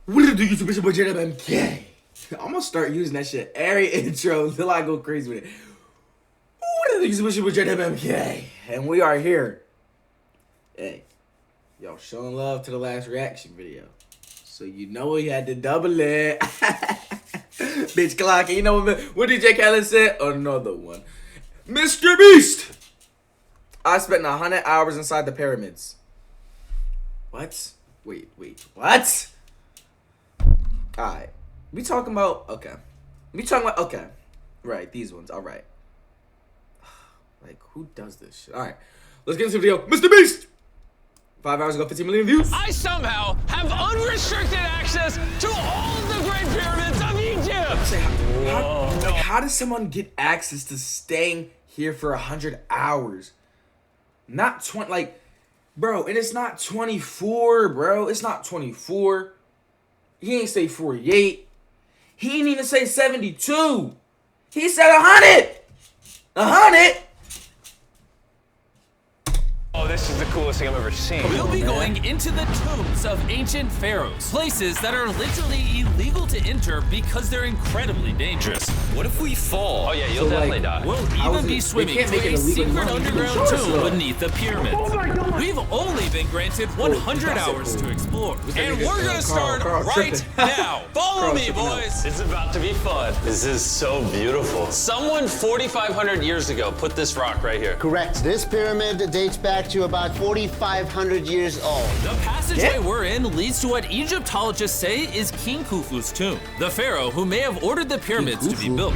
What did you do, YouTube? It's your boy JMK. I'm gonna start using that shit every intro until I go crazy with it. What did you do, it's your boy JMK? And we are here. Hey, y'all showing love to the last reaction video. So you know we had to double it. Bitch clock. You know what DJ Khaled said? Another one. Mr. Beast! I spent 100 hours inside the pyramids. What? Wait, what? Alright. We talking about, okay. Okay. Right, these ones, alright. Like, who does this shit? Alright, let's get into the video. Mr. Beast! 5 hours ago, 15 million views. I somehow have unrestricted access to all of the Great Pyramids of Egypt! How does someone get access to staying here for 100 hours? Not 20, like, bro, and it's not 24, bro. It's not 24. He ain't say 48. He ain't even say 72. He said 100. 100. Oh, this is the coolest thing I've ever seen. We'll be going into the tombs of ancient pharaohs, places that are literally illegal to enter because they're incredibly dangerous. What if we fall? Oh yeah, you'll definitely die. We'll even be swimming to a secret underground tomb beneath the pyramids. We've only been granted 100 hours to explore. And we're gonna start right now. Follow me, boys. It's about to be fun. This is so beautiful. Someone 4,500 years ago put this rock right here. Correct. This pyramid dates back to about 4,500 years old. The passageway we're in leads to what Egyptologists say is King Khufu's tomb, the pharaoh who may have ordered the pyramids to be built.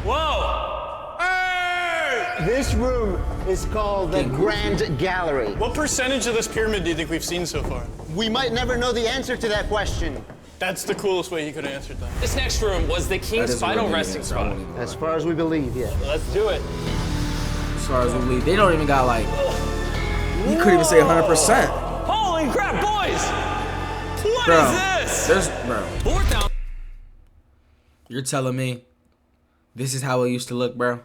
Whoa! Hey! This room is called the Grand Gallery. What percentage of this pyramid do you think we've seen so far? We might never know the answer to that question. That's the coolest way he could have answered that. This next room was the king's final resting spot. As far as we believe, yeah. Let's do it. As far as we believe, they don't even got like. You couldn't even say 100%. Holy crap, boys! What is this? Bro. 4,000. You're telling me this is how it used to look, bro?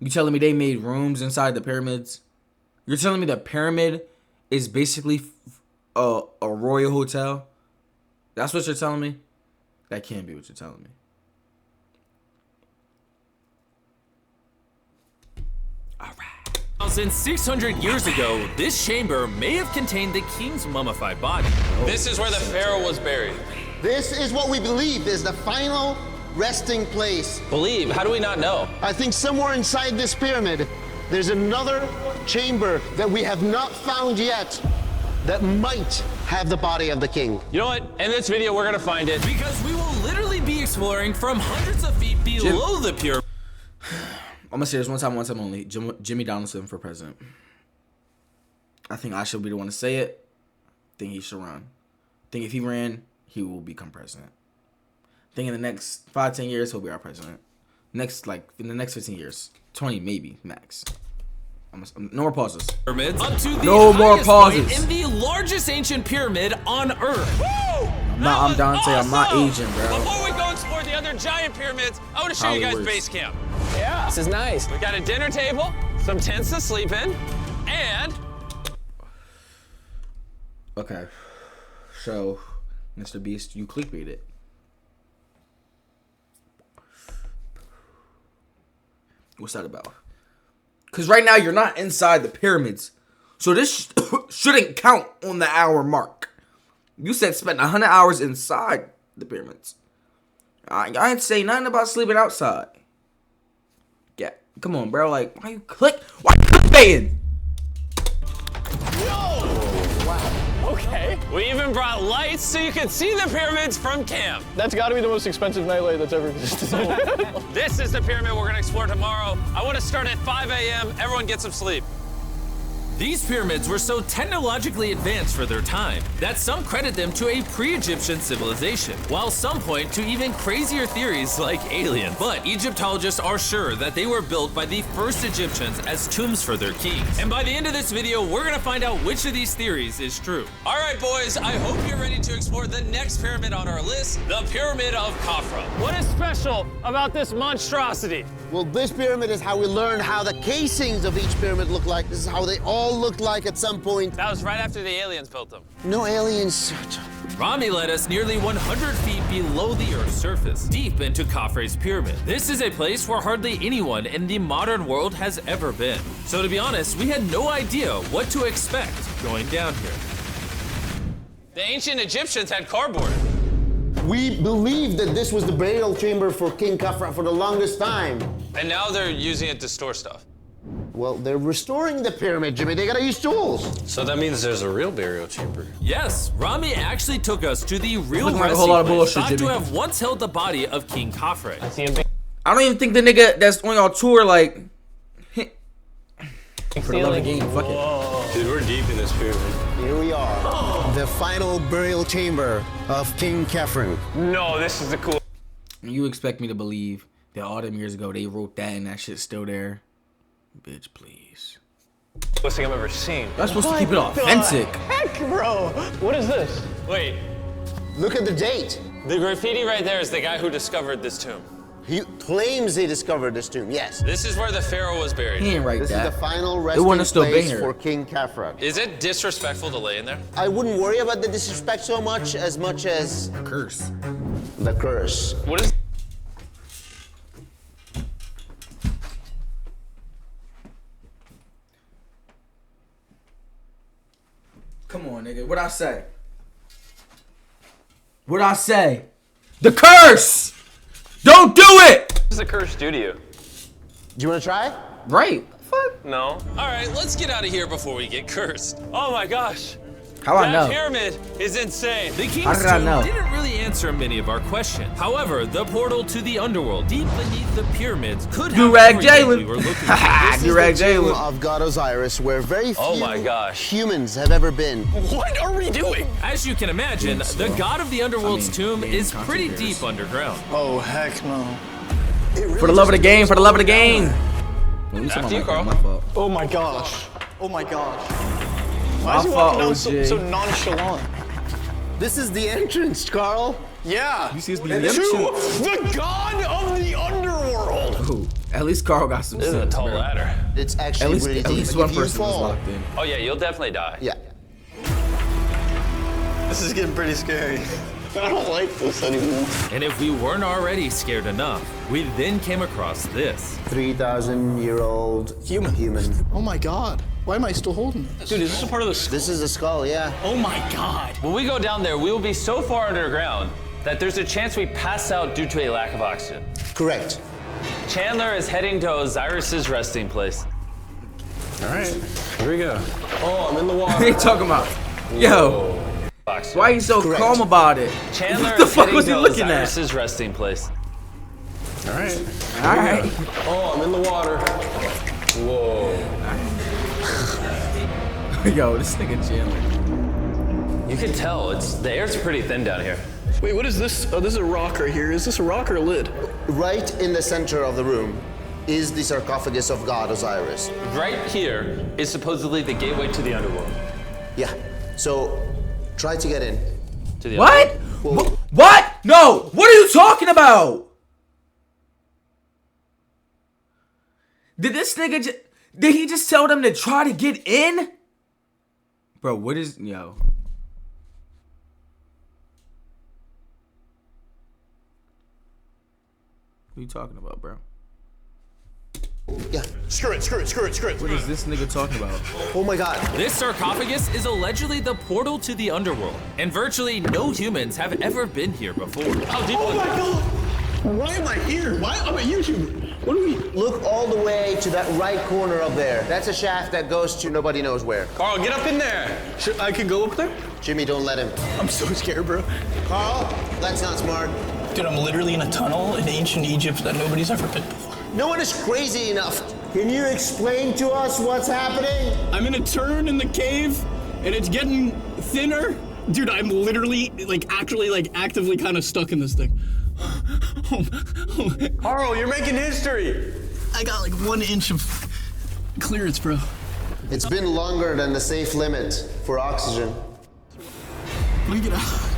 You telling me they made rooms inside the pyramids? You're telling me the pyramid is basically a royal hotel? That's what you're telling me? That can't be what you're telling me. All right. 1,600 years ago, this chamber may have contained the king's mummified body. This is where the pharaoh was buried. This is what we believe is the final resting place. Believe? How do we not know? I think somewhere inside this pyramid, there's another chamber that we have not found yet that might have the body of the king. You know what? In this video, we're gonna find it. Because we will literally be exploring from hundreds of feet below the pyramid. I'm gonna say this one time only. Jimmy Donaldson for president. I think I should be the one to say it. I think he should run. I think if he ran, he will become president. I think in the next 5-10 years, he'll be our president. In the next 15 years. 20 maybe, max. No more pauses. Pyramids up to the No more pauses. In the largest ancient pyramid on Earth. Woo! I'm Dante. I'm not Asian, bro. Before we go explore the other giant pyramids, I want to show you guys base camp. Yeah. This is nice. We got a dinner table, some tents to sleep in, and... Okay. So, Mr. Beast, you clickbait it. What's that about? Because right now you're not inside the pyramids. So this shouldn't count on the hour mark. You said spent 100 hours inside the pyramids. I ain't say nothing about sleeping outside. Yeah, come on, bro. Like, why you clickbaiting? Okay. We even brought lights so you can see the pyramids from camp. That's got to be the most expensive nightlight that's ever existed. This is the pyramid we're going to explore tomorrow. I want to start at 5 a.m. Everyone get some sleep. These pyramids were so technologically advanced for their time that some credit them to a pre-Egyptian civilization, while some point to even crazier theories like aliens. But Egyptologists are sure that they were built by the first Egyptians as tombs for their kings. And by the end of this video, we're gonna find out which of these theories is true. All right, boys, I hope you're ready to explore the next pyramid on our list, the Pyramid of Khafra. What is special about this monstrosity? Well, this pyramid is how we learned how the casings of each pyramid look like. This is how they all looked like at some point. That was right after the aliens built them. No aliens. Rami led us nearly 100 feet below the Earth's surface, deep into Khafre's pyramid. This is a place where hardly anyone in the modern world has ever been. So to be honest, we had no idea what to expect going down here. The ancient Egyptians had cardboard. We believed that this was the burial chamber for King Khafre for the longest time. And now they're using it to store stuff. Well, they're restoring the pyramid, Jimmy. They gotta use tools. So that means there's a real burial chamber. Yes, Rami actually took us to the real Looking like a resting whole lot of place bullshit, thought to Jimmy. have once held the body of King Khafre. I don't even think the nigga that's on y'all tour like for the love of the game. Fuck it. Dude, we're deep in this pyramid. Here we are. The final burial chamber of King Khafre. No, this is the cool. You expect me to believe that all them years ago they wrote that and that shit's still there? Bitch, please. Coolest thing I've ever seen. You're supposed to keep it authentic. Heck, bro. What is this? Wait, Look at the date. the graffiti right there is the guy who discovered this tomb. He claims he discovered this tomb, yes. This is where the pharaoh was buried. He ain't write This that. is the final wouldn't resting have still been place here. for King Khafre. Is it disrespectful to lay in there? I wouldn't worry about the disrespect so much as Curse. the curse. What is? Come on, nigga. What'd I say? What'd I say? The curse! Don't do it! What does the curse do to you? Do you want to try? Right. Fuck. No. All right, let's get out of here before we get cursed. Oh my gosh. How I That know? pyramid is insane. The How King's did I Tomb know? didn't really answer many of our questions. However, the portal to the underworld, deep beneath the pyramids, could have Durag everything Jalen. we were looking for. Haha, Durag This is the tomb Jalen. of God Osiris, where very few Oh my gosh. humans have ever been. What are we doing? As you can imagine, the god of the underworld's tomb game is content pretty creators. deep underground. Oh, heck no. For the love of the game, for the love of the game. After you, Carl. My fault. Oh my gosh. Oh my gosh. Why My is he fault, walking down OJ. so nonchalant? This is the entrance, Carl. Yeah. You see his To redemption? the god of the underworld. Ooh, at least Carl got some This is a sense, tall bro. ladder. It's actually really At deep. least If one you person was fall, locked in. Oh yeah, you'll definitely die. Yeah. This is getting pretty scary. I don't like this anymore. And if we weren't already scared enough, we then came across this. 3,000-year-old human. Oh my god. Why am I still holding this? Dude, is this a part of the skull? This is a skull, yeah. Oh my god. When we go down there, we will be so far underground that there's a chance we pass out due to a lack of oxygen. Correct. Chandler is heading to Osiris's resting place. All right, here we go. Oh, I'm in the What water. are you talking about? Yo, Oxygen. why are you so Correct. calm about it? Chandler What the is fuck heading was he to looking at? Osiris's resting place. All right. All right. Oh, I'm in the water. Whoa. Yo, this nigga Chandler. You can tell the air's pretty thin down here. Wait, what is this? Oh, this is a rock right here. Is this a rock or a lid? Right in the center of the room is the sarcophagus of God Osiris. Right here is supposedly the gateway to the underworld. Yeah. So try to get in. To the What? Well, What? No. What are you talking about? Did this nigga did he just tell them to try to get in? Bro, what is yo? What are you talking about, bro? yeah. Screw it, screw it, screw it, screw it. What is this nigga talking about? Oh my God. This sarcophagus is allegedly the portal to the underworld, and virtually no humans have ever been here before. How deep Oh was my it? god. Why am I here? Why? I'm a YouTuber. What do we? Look all the way to that right corner up there. That's a shaft that goes to nobody knows where. Carl, get up in there. I can go up there? Jimmy, don't let him. I'm so scared, bro. Carl, that's not smart. Dude, I'm literally in a tunnel in ancient Egypt that nobody's ever been before. No one is crazy enough. Can you explain to us what's happening? I'm in a turn in the cave, and it's getting thinner. Dude, I'm literally, actively kind of stuck in this thing. Carl, you're making history. I got like 1 inch of clearance, bro. It's been longer than the safe limit for oxygen. Let me get out.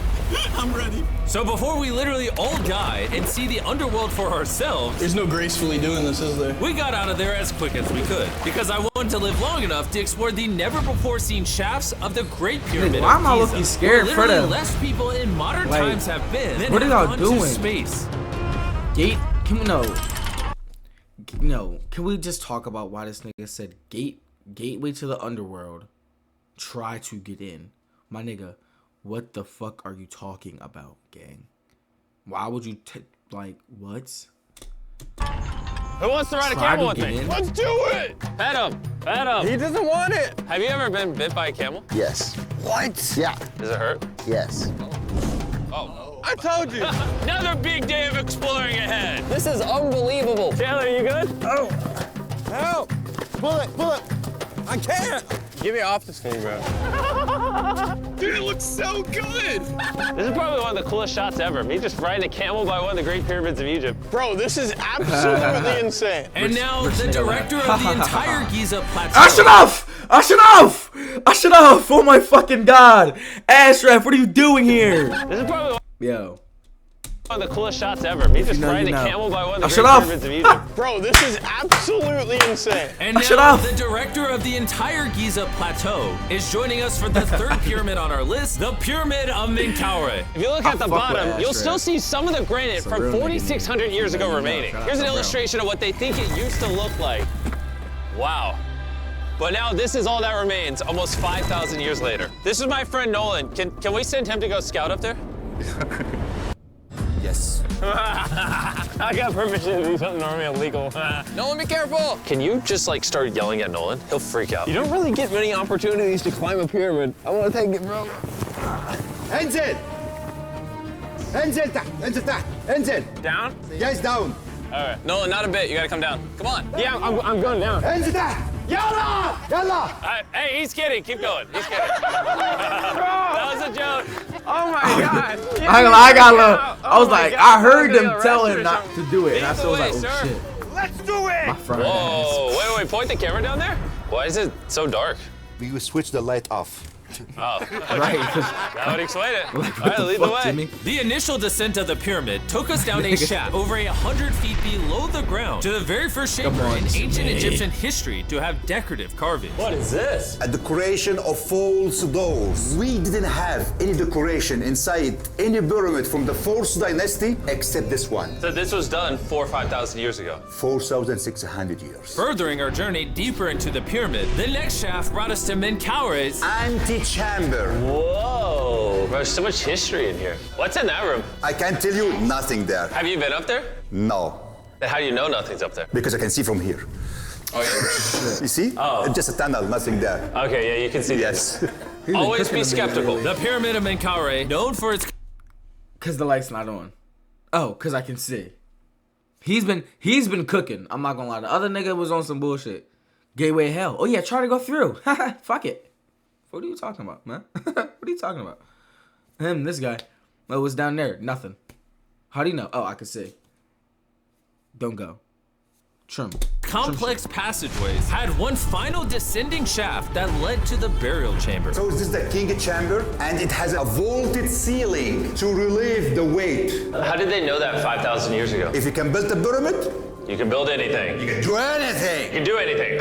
I'm ready. So before we literally all die and see the underworld for ourselves, There's no gracefully doing this, is there? we got out of there as quick as we could. Because I wanted to live long enough to explore the never-before-seen shafts of the Great Pyramid Why of am I Giza, looking scared where for literally them? less people in modern Like, times have been than what are have y'all gone to doing? space. Can we just talk about why this nigga said gateway to the underworld? Try to get in. My nigga, what the fuck are you talking about, gang? Why would you what? Who wants to ride a Try camel to with get me? in? Let's do it! Pet him. Pet him. He doesn't want it. Have you ever been bit by a camel? Yes. What? Yeah. Does it hurt? Yes. Oh. I told you. Another big day of exploring ahead. This is unbelievable. Taylor, you good? Oh. Help. Pull it. Pull it. I can't. Get me off this thing, bro. Dude, it looks so good. This is probably one of the coolest shots ever. Me just riding a camel by one of the Great Pyramids of Egypt. Bro, this is absolutely insane. And now Rich the nigga director of the entire Giza plateau. Ashraf! Oh my fucking god! Ashraf, what are you doing here? This is probably Yo. one of the coolest shots ever. Me just know, riding you a know. camel by one of the Shut Great up. Pyramids of Egypt. Bro, this is absolutely insane. And Shut now up. the director of the entire Giza plateau is joining us for the third pyramid on our list, the Pyramid of Menkaure. If you look at the fuck with bottom, Ash, you'll right? still see some of the granite It's a from real nigga 4,600 years ago You know, remaining. shout out Here's an to Brown. illustration of what they think it used to look like. Wow. But now this is all that remains almost 5,000 years later. This is my friend Nolan. Can we send him to go scout up there? Yes. I got permission to do something normally illegal. Nolan, be careful. Can you just like start yelling at Nolan? He'll freak out. You don't really get many opportunities to climb a pyramid. I want to take it, bro. انزل. انزل تحت. انزل تحت. انزل. Down? Guys down. All right. Nolan, not a bit. You gotta come down. Come on. Yeah, I'm going down. انزل تحت. يلا. يلا. Hey, he's kidding. Keep going. He's kidding. That was a joke. Oh my God. I got low. I was like, I heard them tell him not to do it, and I Lead the still was way, like, oh sir. shit. Let's do it. My front Whoa, wait, point the camera down there? Why is it so dark? We will switch the light off. Oh, Right. that would explain it. All What right, the lead the fuck, way. Jimmy? The initial descent of the pyramid took us down a shaft over 100 feet below the ground to the very first chamber on, in ancient Jimmy. Egyptian history to have decorative carving. What is this? A decoration of false doors. We didn't have any decoration inside any pyramid from the 4th dynasty except this one. So this was done 4,000 or 5,000 years ago. 4,600 years. Furthering our journey deeper into the pyramid, the next shaft brought us to Menkaure's Antechamber. Whoa, there's so much history in here. What's in that room? I can tell you nothing there. Have you been up there? No, Then how do you know nothing's up there? because I can see from here. Oh, yeah. You see? Oh. Just a tunnel, nothing there. Okay, yeah, you can see Yes. Always be skeptical. the Pyramid of Menkaure, known for its Cause the light's not on. Oh, cause I can see. He's been cooking. I'm not gonna lie. The other nigga was on some bullshit. Gateway hell. Oh yeah, try to go through. Fuck it. What are you talking about, man? What are you talking about? This guy. What was down there? Nothing. How do you know? Oh, I can see. Don't go. Trim. complex passageways had one final descending shaft that led to the burial chamber. So this is the king chamber, and it has a vaulted ceiling to relieve the weight. How did they know that 5,000 years ago? If you can build a pyramid, You can build anything. you can do anything. You can do anything.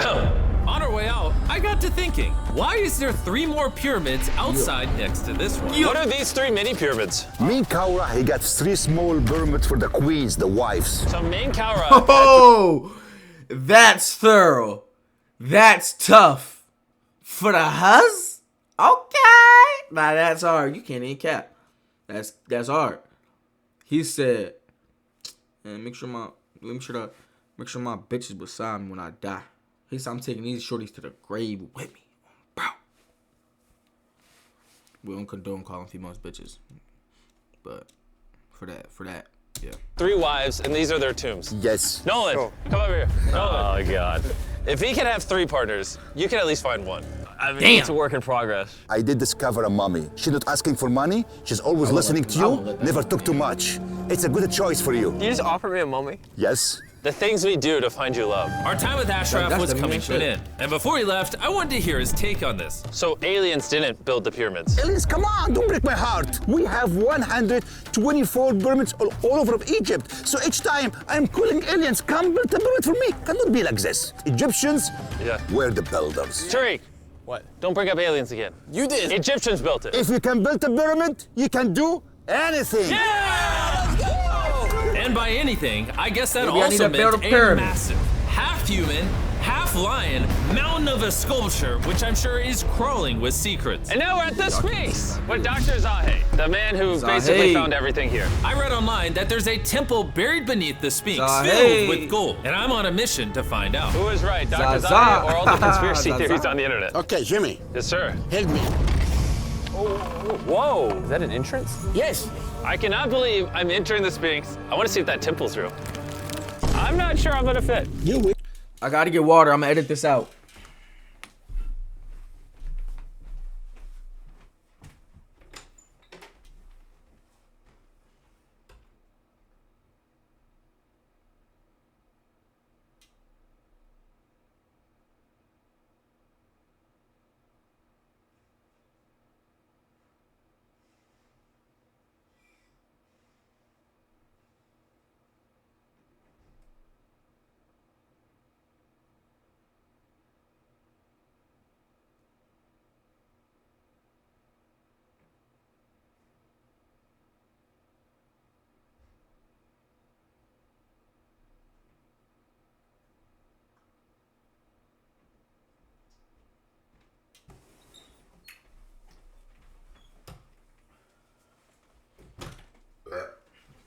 On our way out, I got to thinking, why is there 3 more pyramids outside next to this one? What are these 3 mini pyramids? Menkaure, he got 3 small pyramids for the queens, the wives. So Menkaure. Oh, that's thorough. That's tough. For the huz? Okay. Nah, that's hard. You can't even cap. That's hard. He said, "Man, make sure my bitch is beside me when I die." He said, "I'm taking these shorties to the grave with me, bro." We don't condone calling females bitches, but for that, yeah. 3 wives, and these are their tombs. Yes. Nolan, come over here. Oh, God. If he can have 3 partners, you can at least find 1. I mean, Damn. it's a work in progress. I did discover a mummy. She's not asking for money. She's always listening to I won't you. let that Never took too much. It's a good choice for you. You just offered me a mummy? Yes. The things we do to find you love. Our time with Ashraf That's was the coming main to an shit. end. And before he left, I wanted to hear his take on this. So aliens didn't build the pyramids. Aliens, come on, don't break my heart. We have 124 pyramids all over Egypt. So each time I'm calling aliens, come build a pyramid for me. Cannot be like this. Egyptians Yeah. were the builders. Tariq, What? don't bring up aliens again. You did. Egyptians built it. If you can build a pyramid, you can do anything. And by anything, I guess that Maybe I need also to build meant a a pyramid. massive, half human, half lion mountain of a sculpture, which I'm sure is crawling with secrets. And now we're at the Sphinx with Dr. Zahe, the man who Zahe. basically found everything here. I read online that there's a temple buried beneath the Sphinx Zahe. filled with gold, and I'm on a mission to find out. Who is right, Dr. Zaza. Zahe or all the conspiracy Zaza. theories on the internet? Okay, Jimmy, Yes, sir. help me. Whoa, Is that an entrance? Yes. I cannot believe I'm entering the Sphinx. I want to see if that temple's real. I'm not sure I'm gonna fit. You will. I gotta get water. I'm gonna edit this out.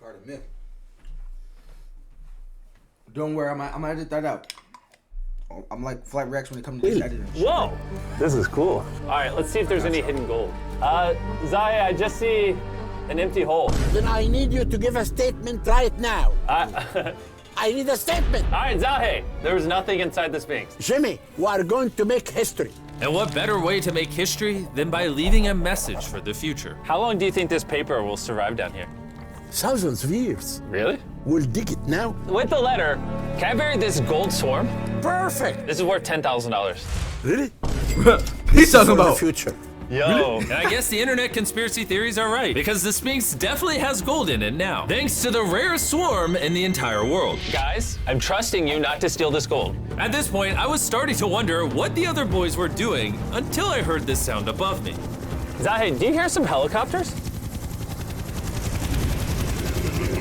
Pardon me. Don't worry, I'm gonna edit that out. I'm like Flight Rex when it comes to this editing. Whoa, this is cool. All right, let's see if there's any hidden gold. Zahe, I just see an empty hole. Then I need you to give a statement right now. All I need a statement. right, Zahe, there was nothing inside the Sphinx. Jimmy, we are going to make history. And what better way to make history than by leaving a message for the future? How long do you think this paper will survive down here? Thousands of years. Really? We'll dig it now. With the letter, can I bury this gold swarm? Perfect. This is worth $10,000. Really? He's talking For the about. future. Yo. And I guess the internet conspiracy theories are right, because the Sphinx definitely has gold in it now, thanks to the rarest swarm in the entire world. Guys, I'm trusting you not to steal this gold. At this point, I was starting to wonder what the other boys were doing until I heard this sound above me. Zahe, do you hear some helicopters?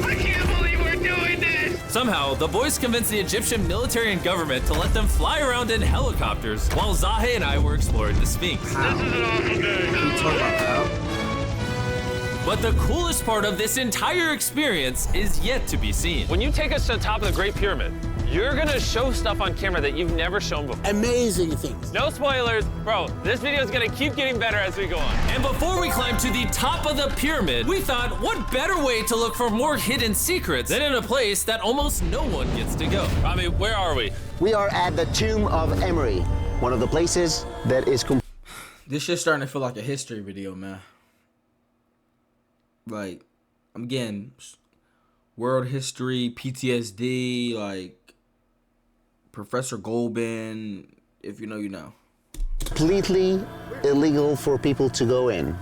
I can't believe we're doing this! Somehow, the boys convinced the Egyptian military and government to let them fly around in helicopters while Zahe and I were exploring the Sphinx. This is an awesome day. But the coolest part of this entire experience is yet to be seen. When you take us to the top of the Great Pyramid, you're gonna show stuff on camera that you've never shown before. Amazing things. No spoilers, bro. This video is gonna keep getting better as we go on. And before we climb to the top of the pyramid, we thought, what better way to look for more hidden secrets than in a place that almost no one gets to go? Rami, where are we? We are at the tomb of Emery, one of the places that is This shit's starting to feel like a history video, man. Like, I'm getting world history, PTSD, like Professor Goldman. If you know, you know. completely illegal for people to go in.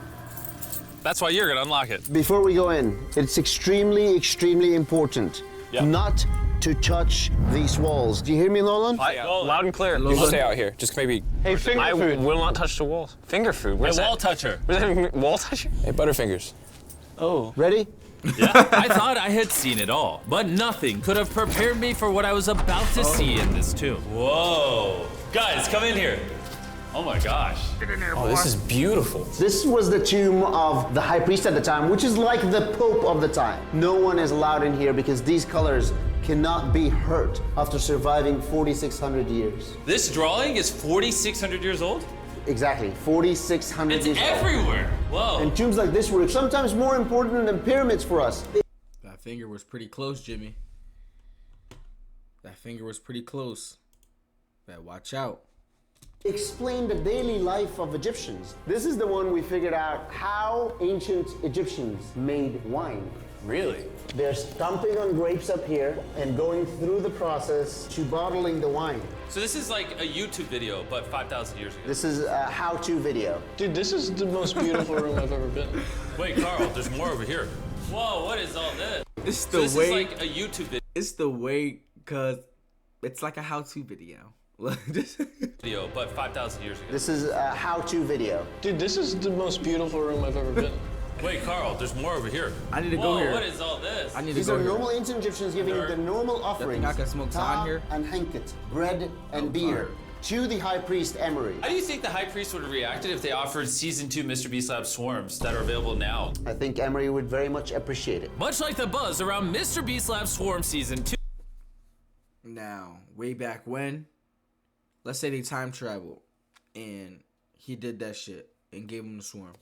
That's why you're gonna unlock it. Before we go in, it's extremely, extremely important not to touch these walls. Do you hear me, Nolan? Loud and clear. You stay out here. Just maybe. Hey, finger food. Will not touch the walls. Finger food. What's Wall that? toucher. What does that mean? Wall toucher? Hey, Butterfingers. Oh. Ready? I thought I had seen it all, but nothing could have prepared me for what I was about to see in this tomb. Whoa. Guys, come in here. Oh my gosh. Oh, this is beautiful. This was the tomb of the high priest at the time, which is like the pope of the time. No one is allowed in here because these colors cannot be hurt after surviving 4,600 years. This drawing is 4,600 years old? Exactly, 4,600 It's years old. everywhere. Whoa. And tombs like this were sometimes more important than pyramids for us. That finger was pretty close, Jimmy. That finger was pretty close. Better watch out. explain the daily life of Egyptians. This is the one we figured out how ancient Egyptians made wine. Really? They're stomping on grapes up here and going through the process to bottling the wine. So this is like a YouTube video, but 5,000 years ago. This is a how-to video. Dude, this is the most beautiful room I've ever been. Wait, Carl, there's more over here. Whoa, what is all this? It's So the this way. is like a YouTube video. It's the way, cause it's like a how-to video. Video, but 5,000 years ago. This is a how-to video. Dude, this is the most beautiful room I've ever been. Wait, Carl, there's more over here. I need to Whoa, go here. what is all this? I need to These go are here. normal ancient Egyptians giving the normal offerings. I can smoke ta sign here? and henket, bread and beer, to the high priest Emery. How do you think the high priest would have reacted if they offered season 2 Mr. Beast Lab swarms that are available now? I think Emery would very much appreciate it. Much like the buzz around Mr. Beast Lab Swarm season 2. Now, way back when, let's say they time traveled and he did that shit and gave him the swarm.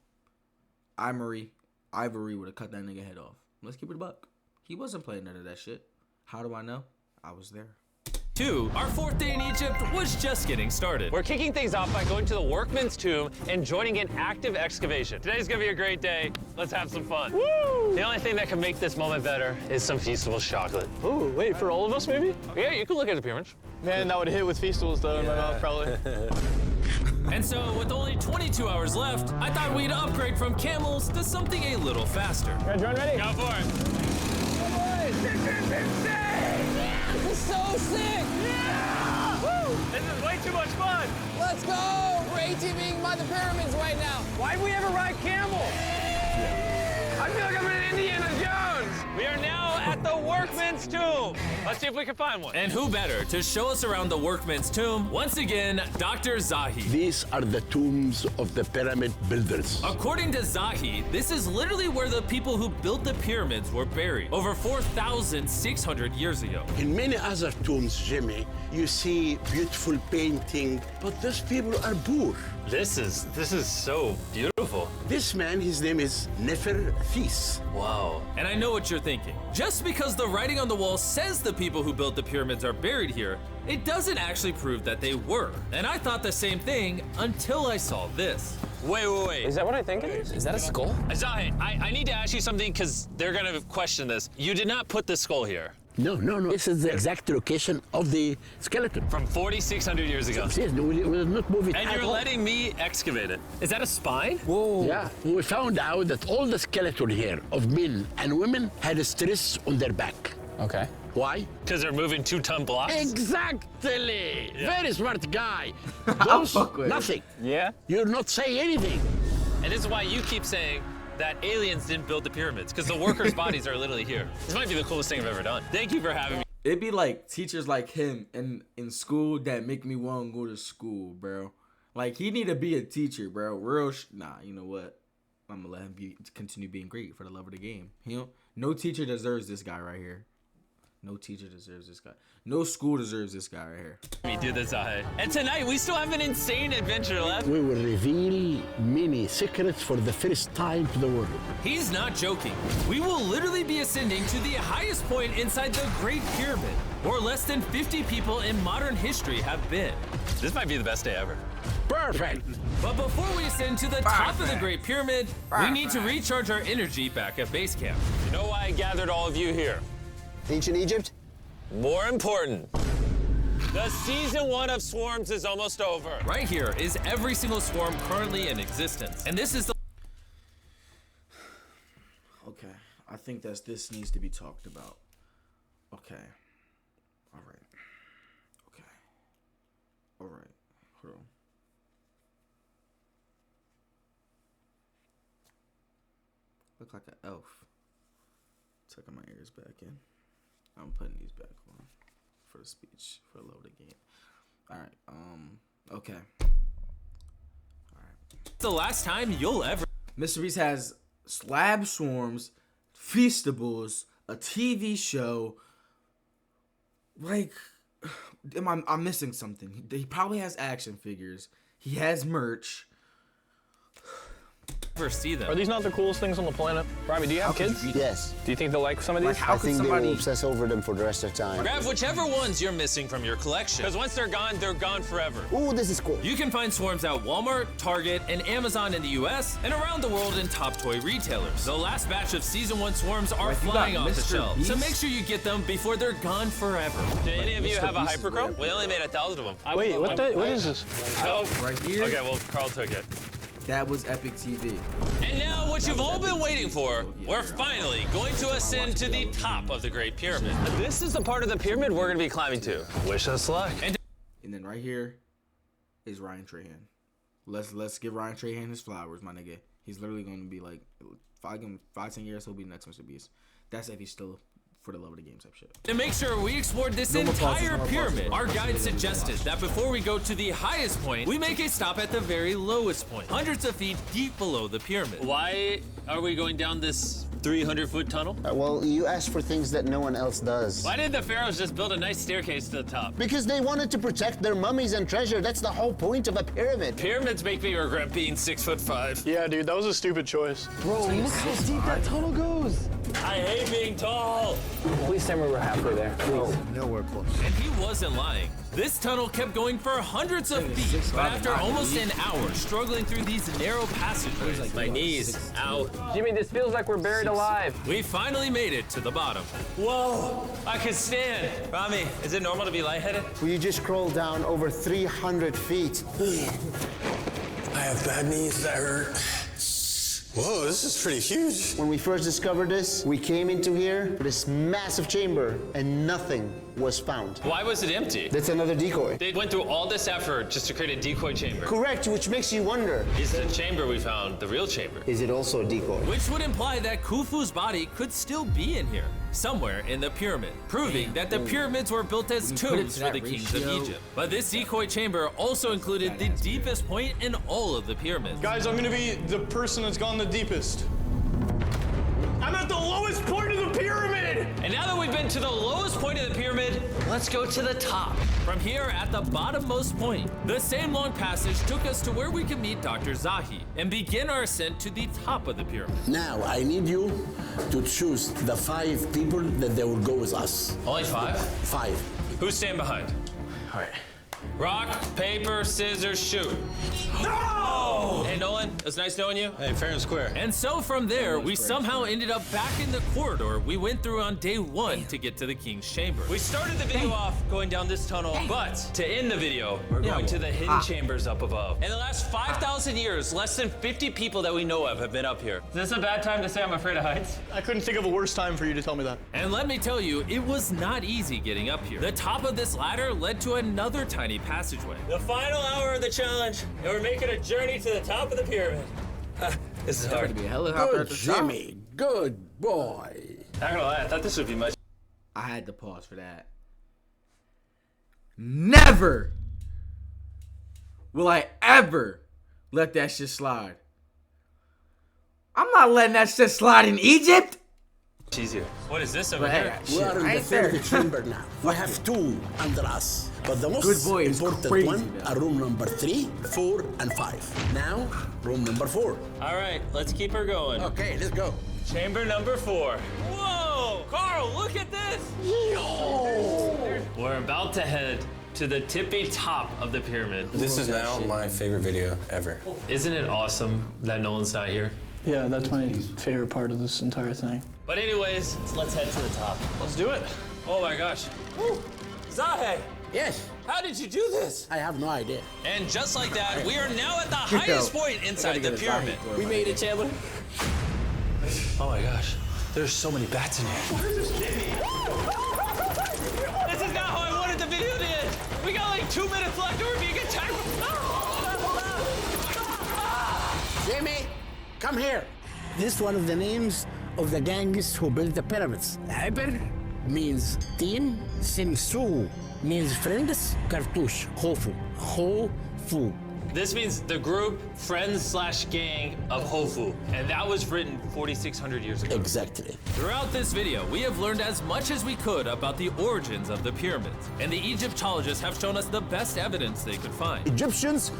Ivory would have cut that nigga head off. Let's keep it a buck. He wasn't playing none of that shit. How do I know? I was there. 2, our 4th day in Egypt was just getting started. We're kicking things off by going to the workman's tomb and joining an active excavation. Today's gonna be a great day. Let's have some fun. Woo! The only thing that can make this moment better is some Feastables chocolate. Ooh, wait, for all of us maybe? Yeah, you can look at the pyramids. Man, that would hit with Feastables though in my mouth probably. And so, with only 22 hours left, I thought we'd upgrade from camels to something a little faster. Guys, run ready? Go for it. This is so sick! Yeah! Woo! This is way too much fun. Let's go! We're ATVing by the pyramids right now. Why'd we ever ride camels? I feel like I'm in Indiana Jones. We are now at the workman's tomb. Let's see if we can find one. And who better to show us around the workman's tomb? Once again, Dr. Zahi. These are the tombs of the pyramid builders. According to Zahi, this is literally where the people who built the pyramids were buried over 4,600 years ago. In many other tombs, Jimmy, you see beautiful painting, but those people are poor. This is so beautiful. This man, his name is Neferthis. Wow. And I know what you're thinking. Just because the writing on the wall says the people who built the pyramids are buried here, it doesn't actually prove that they were. And I thought the same thing until I saw this. Wait. Is that what I think it is? Is that a skull? Zahi, I need to ask you something because they're gonna question this. You did not put the skull here. No. This is the exact location of the skeleton. From 4,600 years ago. Yes, we will not move it And at you're all. letting me excavate it. Is that a spine? Whoa. Yeah, we found out that all the skeleton here of men and women had a stress on their back. Okay. Why? Because they're moving 2-ton blocks? Exactly! Very smart guy. I'll Those, fuck with it. nothing. Yeah? You're not saying anything. And this is why you keep saying that aliens didn't build the pyramids, because the workers' bodies are literally here. This might be the coolest thing I've ever done. Thank you for having me. It'd be like teachers like him in school that make me want to go to school, bro. Like, he need to be a teacher, bro. Nah, you know what? I'm gonna let him continue being great for the love of the game. No teacher deserves this guy right here. No teacher deserves this guy. No school deserves this guy right here. We do this, Zahi. And tonight, we still have an insane adventure left. We will reveal many secrets for the first time to the world. He's not joking. We will literally be ascending to the highest point inside the Great Pyramid, where less than 50 people in modern history have been. This might be the best day ever. Perfect. But before we ascend to the top of the Great Pyramid, we need to recharge our energy back at base camp. You know why I gathered all of you here? Ancient Egypt? More important, the season 1 of Swarms is almost over. Right here is every single swarm currently in existence. And this is the Okay, I think this needs to be talked about. Okay. All right. Okay. All right. Hold on. Look like an elf. Tucking my ears back in. I'm putting these back on for the speech, for the load again. All right. Okay. All right. the last time you'll ever. Mr. Beast has slab swarms, feastables, a TV show. Like, I'm missing something. He probably has action figures. He has merch. ever see them. Are these not the coolest things on the planet? Robbie, do you have kids? Yes. Do you think they'll like some of these? How I could think they somebody? will obsess over them for the rest of time. Grab whichever ones you're missing from your collection, because once they're gone forever. Ooh, this is cool. You can find swarms at Walmart, Target, and Amazon in the US, and around the world in top toy retailers. The last batch of Season 1 swarms are Wait, you flying got off the Mr. shelves, so Beast? make sure you get them before they're gone forever. Do any of you have a hyperchrome? We only made 1,000 of them. Wait, what is this? Oh, Right here. okay, well, Carl took it. That was epic TV. And now, what you've all been waiting for, we're finally going to ascend to the top of the Great Pyramid. This is the part of the pyramid we're going to be climbing to. Wish us luck. And then right here is Ryan Trahan. Let's give Ryan Trahan his flowers, my nigga. He's literally going to be like 5-10 years. He'll be the next Mr. Beast. That's if he's still for the love of the game type shit. To make sure we explored this entire pyramid, our guide suggested that before we go to the highest point, we make a stop at the very lowest point, hundreds of feet deep below the pyramid. Why are we going down this 300-foot tunnel? Well, you asked for things that no one else does. Why did the pharaohs just build a nice staircase to the top? Because they wanted to protect their mummies and treasure. That's the whole point of a pyramid. Pyramids make me regret being 6'5". Yeah, dude, that was a stupid choice. Bro, look how deep that tunnel goes. I hate being tall. Please tell me we're halfway there. Please. Nowhere close. And he wasn't lying. This tunnel kept going for hundreds of feet, but after almost an hour struggling through these narrow passageways, my knees, ow. Jimmy, this feels like we're buried alive. We finally made it to the bottom. Whoa, I can stand. Rami, is it normal to be lightheaded? We just crawled down over 300 feet. I have bad knees that hurt. Whoa, this is pretty huge. When we first discovered this, we came into here, this massive chamber, and nothing was found. Why was it empty? That's another decoy. They went through all this effort just to create a decoy chamber. Correct, which makes you wonder, Is the chamber we found the real chamber? is it also a decoy? Which would imply that Khufu's body could still be in here, somewhere in the pyramid, proving that the pyramids were built as When you put it tombs to for that the kings of ratio- Egypt. But this decoy chamber also included the deepest point in all of the pyramids. Guys, I'm gonna be the person that's gone the deepest. I'm at the lowest point of the pyramid! And now that we've been to the lowest point of the pyramid, let's go to the top. From here, at the bottommost point, the same long passage took us to where we could meet Dr. Zahi and begin our ascent to the top of the pyramid. Now, I need you to choose the 5 people that they will go with us. Only 5? 5. Who's staying behind? All right. Rock, paper, scissors, shoot. No! Hey, Nolan, it was nice knowing you. Hey, fair and square. And so from there, we somehow ended up back in the corridor we went through on day 1 to get to the king's chamber. We started the video off going down this tunnel, but to end the video, we're going to the hidden chambers up above. In the last 5,000 years, less than 50 people that we know of have been up here. Is this a bad time to say I'm afraid of heights? I couldn't think of a worse time for you to tell me that. And let me tell you, it was not easy getting up here. The top of this ladder led to another tiny passageway. The final hour of the challenge, and we're making a journey to the top of the pyramid. This is There's hard. gonna be a helicopter at the top. Jimmy, good boy. Not gonna lie, I thought this would be much. I had to pause for that. Never will I ever let that shit slide. I'm not letting that shit slide in Egypt. Easier. What is this over But here? hey, We shit, are in I the ain't there. third chamber now. We have 2 under us. But the most Good boy is important crazy, one man. are room number 3, 4, and 5. Now, room number 4. All right, let's keep her going. Okay, let's go. Chamber number 4. Whoa! Carl, look at this! We're about to head to the tippy top of the pyramid. This is now my favorite video ever. Isn't it awesome that Nolan's not here? Yeah, that's my favorite part of this entire thing. But anyways, let's head to the top. Let's do it. Oh my gosh. Woo! Zahe, Yes, how did you do this? I have no idea. And just like that, we are now at the highest point inside the pyramid. We made it, Chandler. Oh my gosh. There's so many bats in here. This is not how I wanted the video to end. We got like 2 minutes left and we're being attacked. Jimmy, come here. This is one of the names of the gangs who built the pyramids. Hyper means team, Sinsu means friends, Cartouche, Hofu, Hofu. This means the group, friends/gang of Hofu. And that was written 4,600 years ago. Exactly. Throughout this video, we have learned as much as we could about the origins of the pyramids, and the Egyptologists have shown us the best evidence they could find. Egyptians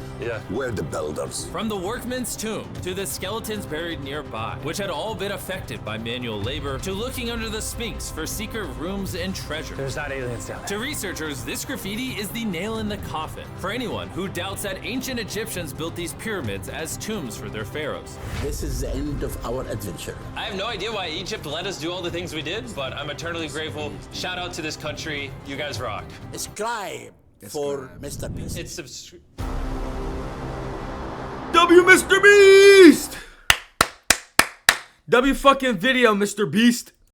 were the builders. From the workman's tomb to the skeletons buried nearby, which had all been affected by manual labor, to looking under the Sphinx for secret rooms and treasure. There's not aliens down there. To researchers, this graffiti is the nail in the coffin for anyone who doubts that ancient Egyptians built these pyramids as tombs for their pharaohs. This is the end of our adventure. I have no idea why Egypt let us do all the things we did, but I'm eternally grateful. Shout out to this country. You guys rock. Subscribe for Mr. Beast. It's W Mr. Beast! W fucking video, Mr. Beast!